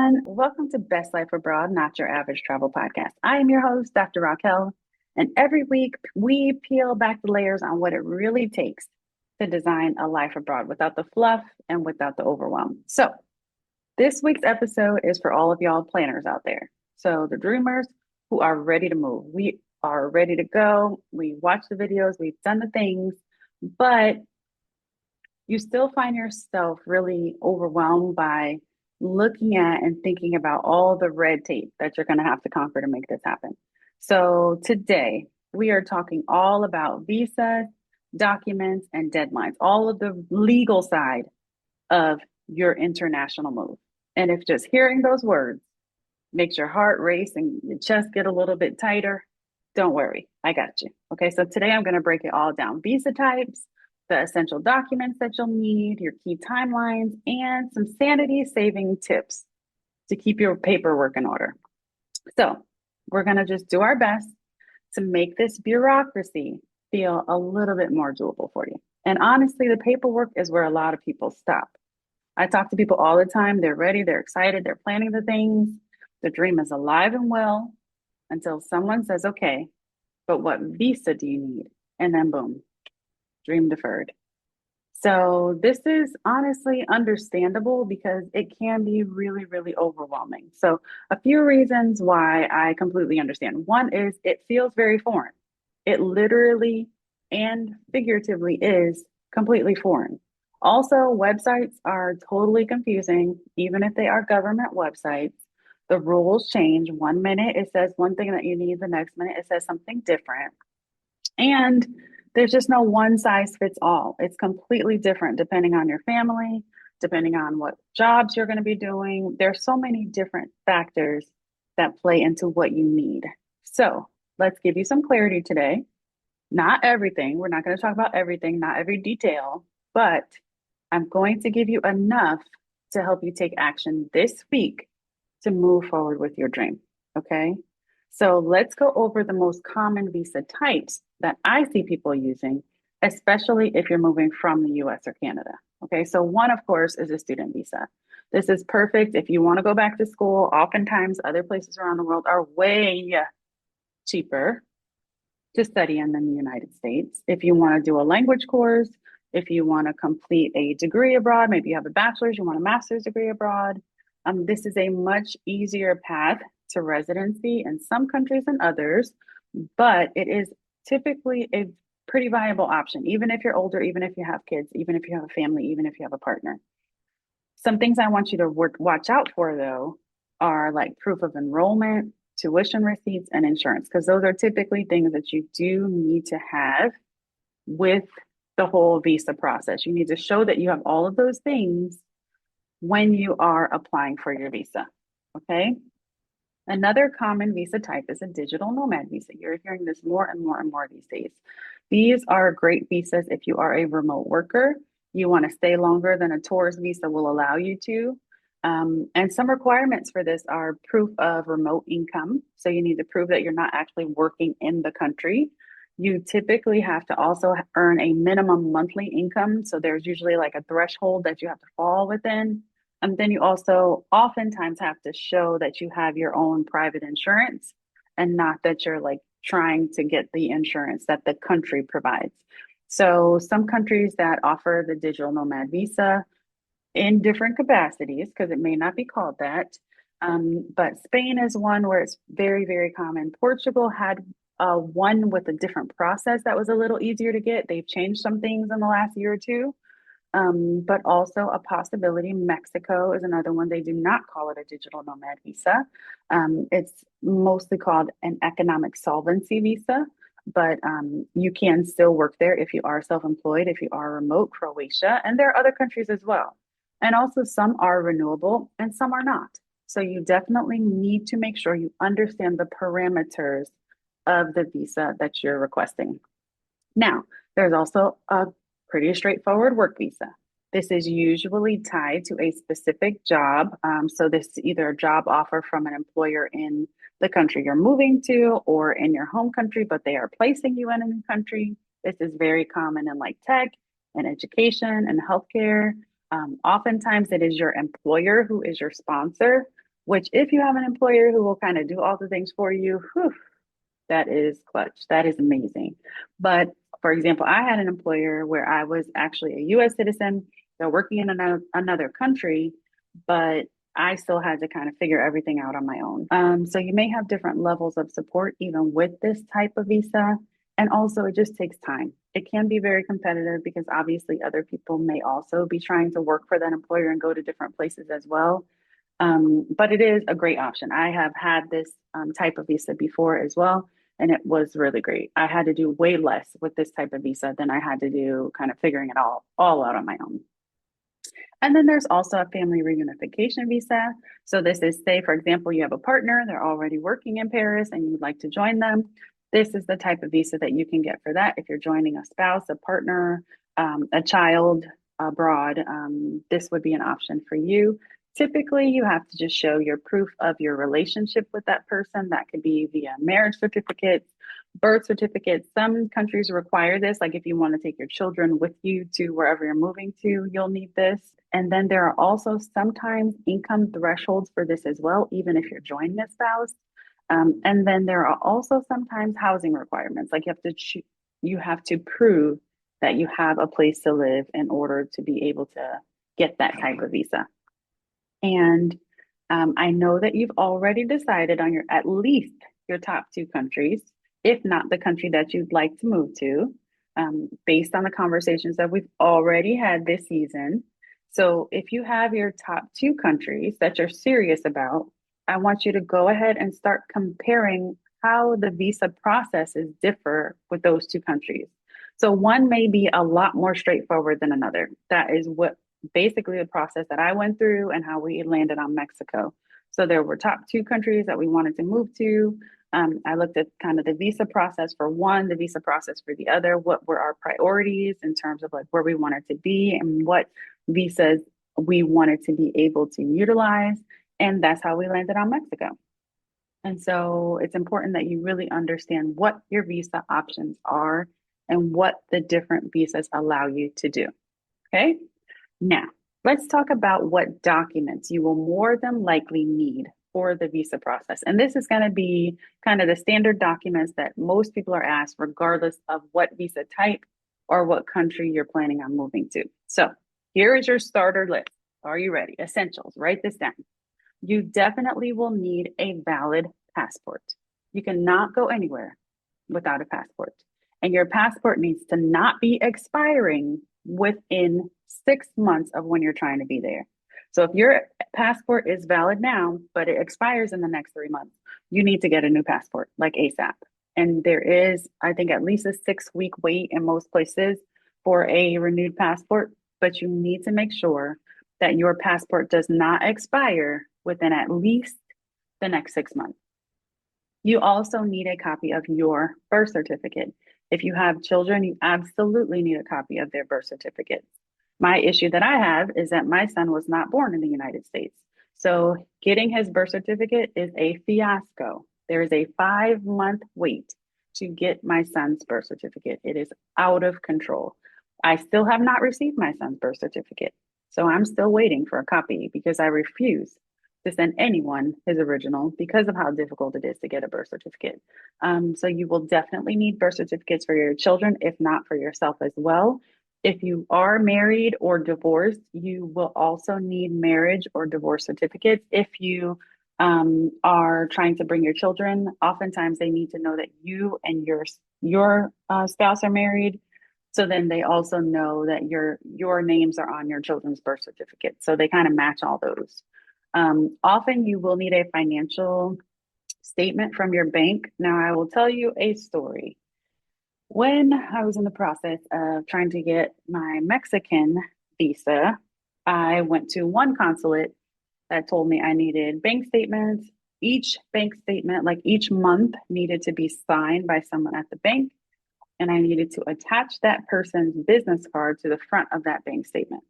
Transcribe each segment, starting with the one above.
everyone. Welcome to Best Life Abroad, Not Your Average Travel Podcast. I am your host, Dr. Raquel, and every week we peel back the layers on what it really takes to design a life abroad without the fluff and without the overwhelm. So, this week's episode is for all of y'all planners out there. So, the dreamers who are ready to move. We are ready to go. We watch the videos, we've done the things, but you still find yourself really overwhelmed by looking at and thinking about all the red tape that you're going to have to conquer to make this happen. So today we are talking all about visas, documents, and deadlines, all of the legal side of your international move. And if just hearing those words makes your heart race and your chest get a little bit tighter, don't worry, I got you. Okay, so today I'm going to break it all down: visa types, the essential documents that you'll need, your key timelines, and some sanity saving tips to keep your paperwork in order. So, we're going to just do our best to make this bureaucracy feel a little bit more doable for you. And honestly, the paperwork is where a lot of people stop. I talk to people all the time. They're ready, they're excited, they're planning the things. The dream is alive and well until someone says, okay, but what visa do you need? And then boom, dream deferred. So this is honestly understandable because it can be really, really overwhelming. So a few reasons why I completely understand. One is it feels very foreign. It literally and figuratively is completely foreign. Also, websites are totally confusing, even if they are government websites. The rules change. One minute it says one thing that you need, the next minute it says something different. And there's just no one size fits all. It's completely different depending on your family, depending on what jobs you're going to be doing. There's so many different factors that play into what you need. So let's give you some clarity today. Not everything. We're not going to talk about everything, not every detail, but I'm going to give you enough to help you take action this week to move forward with your dream. Okay. So let's go over the most common visa types that I see people using, especially if you're moving from the US or Canada. Okay. So one, of course, is a student visa. This is perfect if you want to go back to school. Oftentimes, other places around the world are way cheaper to study in than the United States. If you want to do a language course, if you want to complete a degree abroad, maybe you have a bachelor's, you want a master's degree abroad, this is a much easier path to residency in some countries than others, but it is typically a pretty viable option, even if you're older, even if you have kids, even if you have a family, even if you have a partner. Some things I want you to watch out for, though, are like proof of enrollment, tuition receipts, and insurance, because those are typically things that you do need to have with the whole visa process. You need to show that you have all of those things when you are applying for your visa. Okay. Another common visa type is a digital nomad visa. You're hearing this more and more and more these days. These are great visas if you are a remote worker. You want to stay longer than a tourist visa will allow you to. And some requirements for this are proof of remote income. So you need to prove that you're not actually working in the country. You typically have to also earn a minimum monthly income. So there's usually like a threshold that you have to fall within. And then you also oftentimes have to show that you have your own private insurance and not that you're like trying to get the insurance that the country provides. So some countries that offer the digital nomad visa in different capacities, because it may not be called that. But Spain is one where it's very, very common. Portugal had one with a different process that was a little easier to get. They've changed some things in the last year or two. But also a possibility. Mexico is another one. They do not call it a digital nomad visa. It's mostly called an economic solvency visa, but you can still work there if you are self-employed, if you are remote. Croatia, and there are other countries as well. And also some are renewable and some are not. So you definitely need to make sure you understand the parameters of the visa that you're requesting. Now, there's also a pretty straightforward work visa. This is usually tied to a specific job. So this is either a job offer from an employer in the country you're moving to or in your home country, but they are placing you in a new country. This is very common in like tech and education and healthcare. Oftentimes it is your employer who is your sponsor. which if you have an employer who will kind of do all the things for you, whew, that is clutch. That is amazing. But for example, I had an employer where I was actually a US citizen. They're working in another country, but I still had to kind of figure everything out on my own. So you may have different levels of support even with this type of visa. And also, it just takes time. It can be very competitive because obviously other people may also be trying to work for that employer and go to different places as well. But it is a great option. I have had this type of visa before as well, and it was really great. I had to do way less with this type of visa than I had to do kind of figuring it all out on my own. And then there's also a family reunification visa. So this is, say, for example, you have a partner, they're already working in Paris and you'd like to join them. This is the type of visa that you can get for that. If you're joining a spouse, a partner, a child abroad, this would be an option for you. Typically, you have to just show your proof of your relationship with that person. That could be via marriage certificates, birth certificates. Some countries require this, like if you want to take your children with you to wherever you're moving to, you'll need this. And then there are also sometimes income thresholds for this as well, even if you're joining a spouse. And then there are also sometimes housing requirements, like you have to prove that you have a place to live in order to be able to get that type of visa. And I know that you've already decided on your at least your top two countries, if not the country that you'd like to move to, based on the conversations that we've already had this season. So if you have your top two countries that you're serious about, I want you to go ahead and start comparing how the visa processes differ with those two countries. So one may be a lot more straightforward than another. That is what basically the process that I went through and how we landed on Mexico. So there were top two countries that we wanted to move to. I looked at kind of the visa process for one, the visa process for the other, what were our priorities in terms of like where we wanted to be and what visas we wanted to be able to utilize. And that's how we landed on Mexico. And so it's important that you really understand what your visa options are and what the different visas allow you to do. Okay. Now, let's talk about what documents you will more than likely need for the visa process. And this is going to be kind of the standard documents that most people are asked, regardless of what visa type or what country you're planning on moving to. So here is your starter list. Are you ready? Essentials. Write this down. You definitely will need a valid passport. You cannot go anywhere without a passport. And your passport needs to not be expiring within 6 months of when you're trying to be there. So if your passport is valid now, but it expires in the next 3 months, you need to get a new passport like ASAP. And there is, I think, at least a 6 week wait in most places for a renewed passport, but you need to make sure that your passport does not expire within at least the next 6 months. You also need a copy of your birth certificate. If you have children, you absolutely need a copy of their birth certificate. My issue that I have is that my son was not born in the United States. So getting his birth certificate is a fiasco. There is a 5 month wait to get my son's birth certificate. It is out of control. I still have not received my son's birth certificate. So I'm still waiting for a copy because I refuse to send anyone his original because of how difficult it is to get a birth certificate. So you will definitely need birth certificates for your children, if not for yourself as well. If you are married or divorced, you will also need marriage or divorce certificates. If you are trying to bring your children, oftentimes they need to know that you and your spouse are married. So then they also know that your names are on your children's birth certificate. So they kind of match all those. Often you will need a financial statement from your bank. Now, I will tell you a story. When I was in the process of trying to get my Mexican visa, I went to one consulate that told me I needed bank statements. Each bank statement, like each month, needed to be signed by someone at the bank. And I needed to attach that person's business card to the front of that bank statement.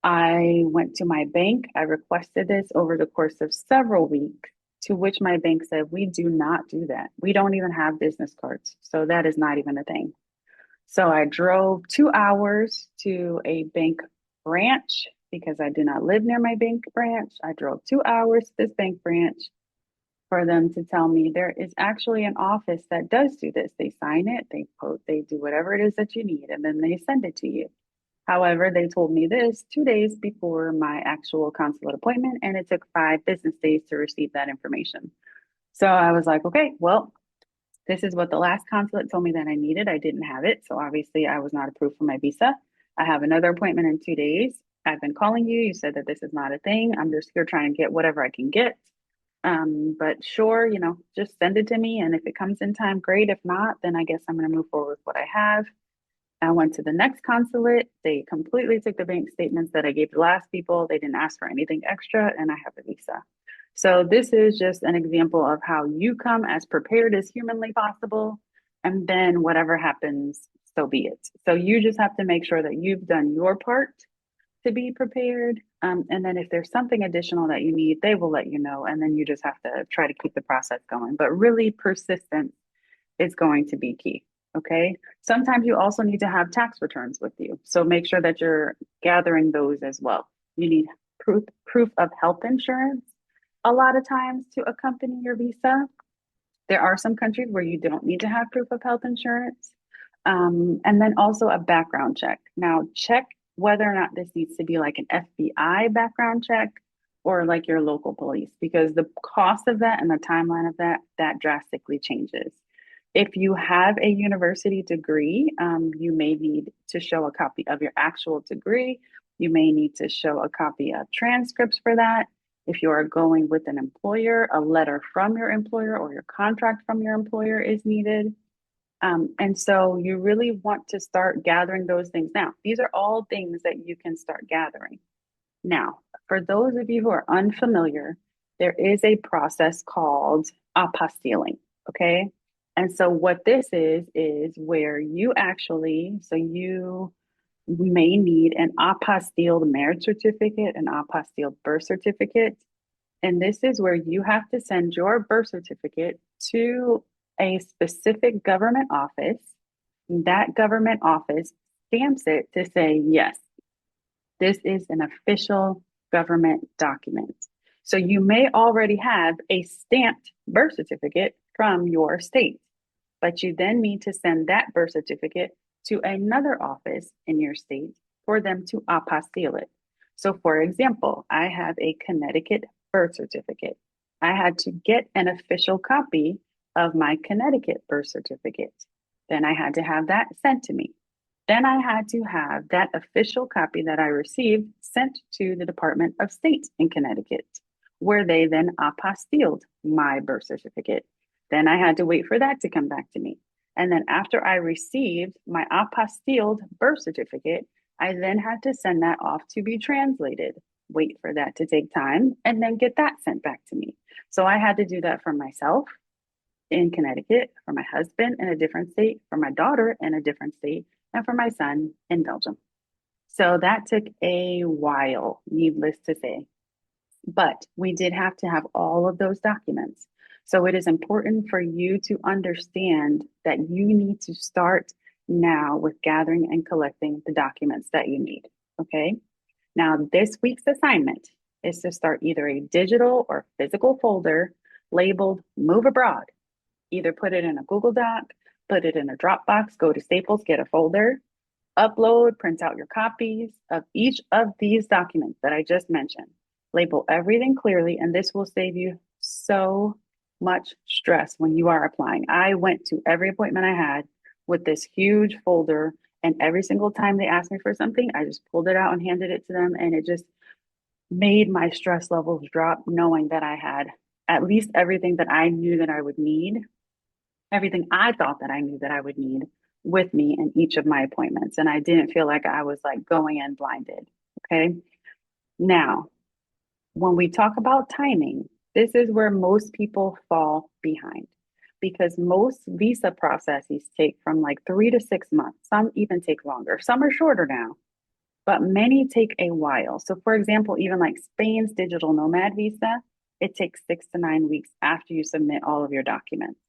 I went to my bank. I requested this over the course of several weeks, to which my bank said, we do not do that. We don't even have business cards. So that is not even a thing. So I drove 2 hours to a bank branch because I do not live near my bank branch. I drove 2 hours to this bank branch for them to tell me there is actually an office that does do this. They sign it, they do whatever it is that you need, and then they send it to you. However, they told me this 2 days before my actual consulate appointment, and it took 5 business days to receive that information. So I was like, okay, well, this is what the last consulate told me that I needed. I didn't have it. So obviously, I was not approved for my visa. I have another appointment in 2 days. I've been calling you. You said that this is not a thing. I'm just here trying to get whatever I can get. But sure, just send it to me. And if it comes in time, great. If not, then I guess I'm going to move forward with what I have. I went to the next consulate. They completely took the bank statements that I gave the last people. They didn't ask for anything extra, and I have a visa. So this is just an example of how you come as prepared as humanly possible, and then whatever happens, so be it. So you just have to make sure that you've done your part to be prepared. And then if there's something additional that you need, they will let you know. And then you just have to try to keep the process going. But really, persistence is going to be key. Okay. Sometimes you also need to have tax returns with you. So make sure that you're gathering those as well. You need proof of health insurance a lot of times to accompany your visa. There are some countries where you don't need to have proof of health insurance. And then also a background check. Now, check whether or not this needs to be like an FBI background check or like your local police, because the cost of that and the timeline of that drastically changes. If you have a university degree, you may need to show a copy of your actual degree. You may need to show a copy of transcripts for that. If you are going with an employer, a letter from your employer or your contract from your employer is needed. And so you really want to start gathering those things now. These are all things that you can start gathering. Now, for those of you who are unfamiliar, there is a process called apostilling, okay? And so what this is where you actually, so you may need an apostilled marriage certificate, an apostilled birth certificate. And this is where you have to send your birth certificate to a specific government office. That government office stamps it to say, yes, this is an official government document. So you may already have a stamped birth certificate from your state, but you then need to send that birth certificate to another office in your state for them to apostille it. So, for example, I have a Connecticut birth certificate. I had to get an official copy of my Connecticut birth certificate. Then I had to have that sent to me. Then I had to have that official copy that I received sent to the Department of State in Connecticut, where they then apostilled my birth certificate. Then I had to wait for that to come back to me. And then after I received my apostilled birth certificate, I then had to send that off to be translated, wait for that to take time, and then get that sent back to me. So I had to do that for myself in Connecticut, for my husband in a different state, for my daughter in a different state, and for my son in Belgium. So that took a while, needless to say. But we did have to have all of those documents. So it is important for you to understand that you need to start now with gathering and collecting the documents that you need. Okay. Now, this week's assignment is to start either a digital or physical folder labeled Move Abroad. Either put it in a Google Doc, put it in a Dropbox, go to Staples, get a folder, upload, print out your copies of each of these documents that I just mentioned. Label everything clearly, and this will save you so much stress when you are applying. I went to every appointment I had with this huge folder, and every single time they asked me for something, I just pulled it out and handed it to them, and it just made my stress levels drop, knowing that I had at least everything that I knew that I would need, everything I thought that I knew that I would need with me in each of my appointments. And I didn't feel like I was like going in blinded. Okay. Now, when we talk about timing, this is where most people fall behind because most visa processes take from like 3 to 6 months. Some even take longer. Some are shorter now, but many take a while. So, for example, even like Spain's digital nomad visa, it takes 6 to 9 weeks after you submit all of your documents.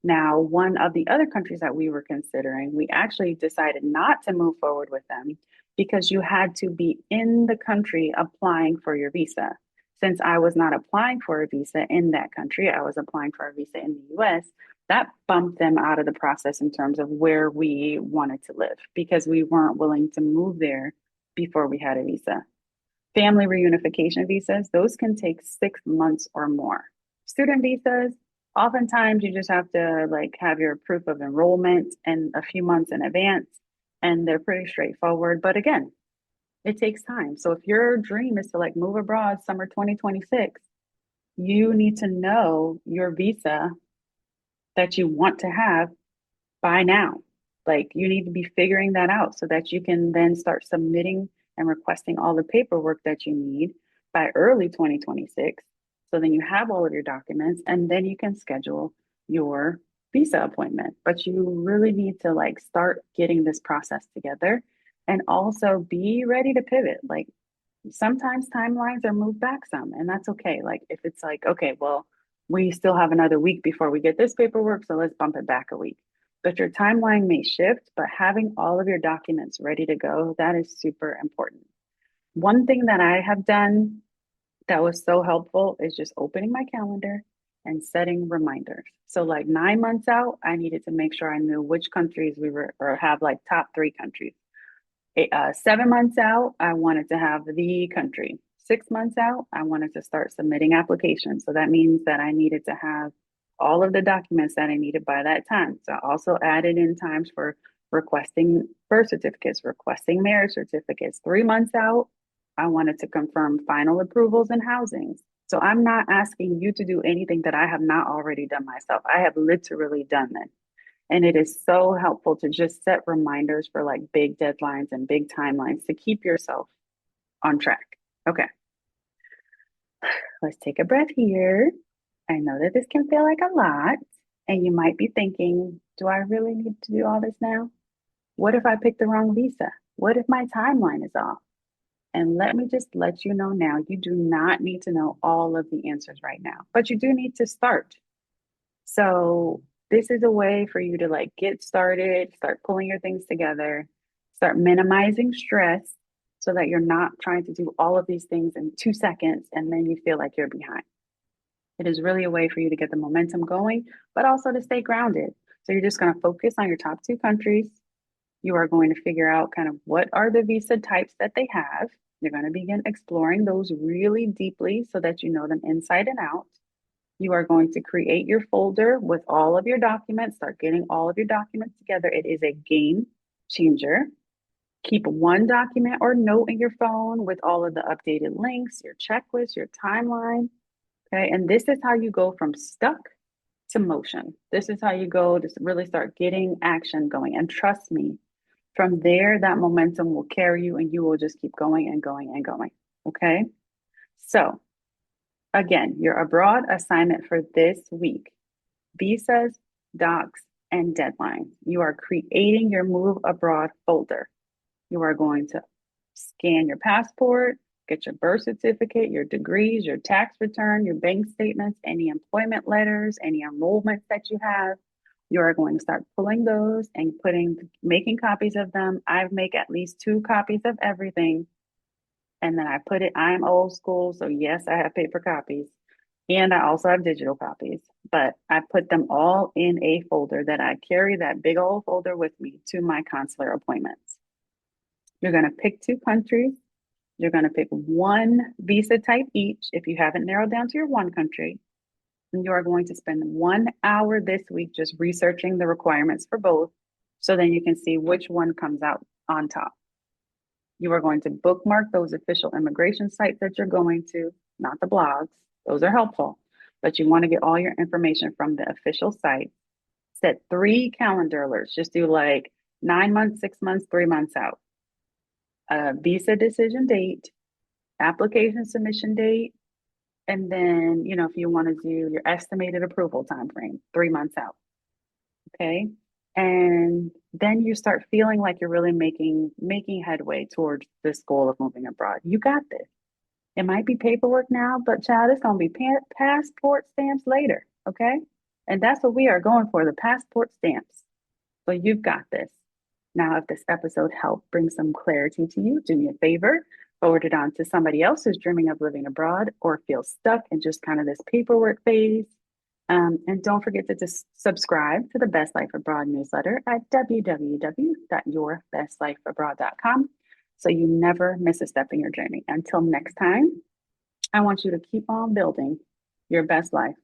Now, one of the other countries that we were considering, we actually decided not to move forward with them because you had to be in the country applying for your visa. Since I was not applying for a visa in that country, I was applying for a visa in the US. That bumped them out of the process in terms of where we wanted to live because we weren't willing to move there before we had a visa. Family reunification visas, those can take 6 months or more. Student visas, oftentimes you just have to like have your proof of enrollment and a few months in advance, and they're pretty straightforward. But again, it takes time. So if your dream is to like move abroad summer 2026, you need to know your visa that you want to have by now. Like you need to be figuring that out so that you can then start submitting and requesting all the paperwork that you need by early 2026. So then you have all of your documents and then you can schedule your visa appointment. But you really need to like start getting this process together and also be ready to pivot. Like sometimes timelines are moved back some, and that's okay. Like if it's like, okay, well, we still have another week before we get this paperwork, so let's bump it back a week. But your timeline may shift, but having all of your documents ready to go, that is super important. One thing that I have done that was so helpful is just opening my calendar and setting reminders. So like 9 months out, I needed to make sure I knew which countries we were or have like top three countries. 7 months out, I wanted to have the country. 6 months out, I wanted to start submitting applications. So that means that I needed to have all of the documents that I needed by that time. So I also added in times for requesting birth certificates, requesting marriage certificates. 3 months out, I wanted to confirm final approvals and housings. So I'm not asking you to do anything that I have not already done myself. I have literally done this. And it is so helpful to just set reminders for like big deadlines and big timelines to keep yourself on track. Okay, let's take a breath here. I know that this can feel like a lot, and you might be thinking, do I really need to do all this now? What if I pick the wrong visa? What if my timeline is off? And let me just let you know now, you do not need to know all of the answers right now, but you do need to start. So this is a way for you to like get started, start pulling your things together, start minimizing stress so that you're not trying to do all of these things in 2 seconds and then you feel like you're behind. It is really a way for you to get the momentum going, but also to stay grounded. So you're just going to focus on your top two countries. You are going to figure out kind of what are the visa types that they have. You're going to begin exploring those really deeply so that you know them inside and out. You are going to create your folder with all of your documents, start getting all of your documents together. It is a game changer. Keep one document or note in your phone with all of the updated links, your checklist, your timeline. Okay. And this is how you go from stuck to motion. This is how you go to really start getting action going. And trust me, from there, that momentum will carry you and you will just keep going and going and going. Okay. So, again, your abroad assignment for this week, visas, docs, and deadlines. You are creating your move abroad folder. You are going to scan your passport, get your birth certificate, your degrees, your tax return, your bank statements, any employment letters, any enrollments that you have. You are going to start pulling those and making copies of them. I make at least 2 copies of everything. And then I'm old school. So yes, I have paper copies and I also have digital copies, but I put them all in a folder that I carry that big old folder with me to my consular appointments. You're going to pick 2 countries. You're going to pick one visa type each if you haven't narrowed down to your one country. And you are going to spend 1 hour this week just researching the requirements for both so then you can see which one comes out on top. You are going to bookmark those official immigration sites that you're going to, not the blogs. Those are helpful, but you want to get all your information from the official site. Set 3 calendar alerts. Just do like 9 months, 6 months, 3 months out. Visa decision date, application submission date, and then, if you want to do your estimated approval time frame, 3 months out. Okay. And then you start feeling like you're really making headway towards this goal of moving abroad. You got this. It might be paperwork now, but child, it's going to be passport stamps later. Okay. And that's what we are going for, the passport stamps. So you've got this. Now, if this episode helped bring some clarity to you, do me a favor, forward it on to somebody else who's dreaming of living abroad or feels stuck in just kind of this paperwork phase. And don't forget to just subscribe to the Best Life Abroad newsletter at www.yourbestlifeabroad.com so you never miss a step in your journey. Until next time, I want you to keep on building your best life,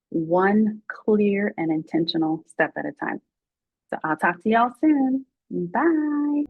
one clear and intentional step at a time. So I'll talk to y'all soon. Bye.